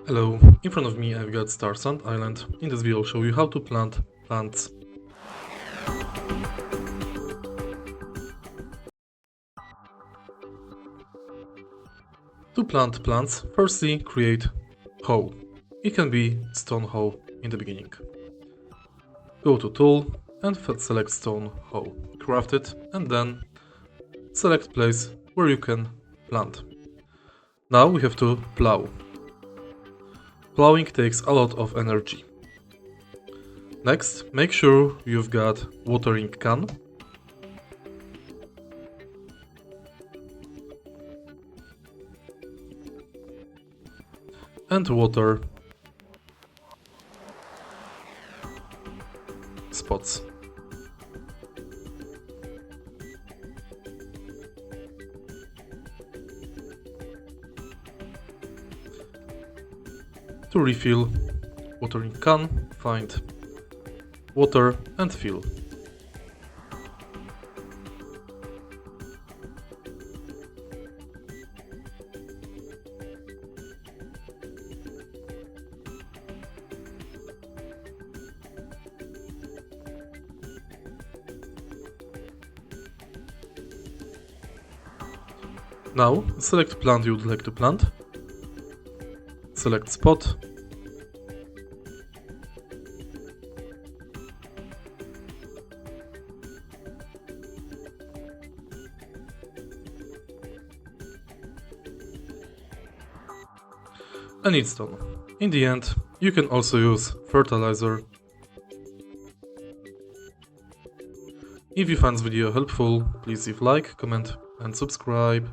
Hello, in front of me I've got Starsand Island. In this video I'll show you how to plant plants. To plant plants, firstly create hoe. It can be stone hoe in the beginning. Go to tool and select stone hoe. Craft it and then select place where you can plant. Now we have to plow. Plowing takes a lot of energy. Next, make sure you've got watering can. And water spots. To refill watering can, find water and fill. Now select plant you would like to plant. Select spot. And it's done. In the end, you can also use fertilizer. If you found this video helpful, please leave like, comment and subscribe.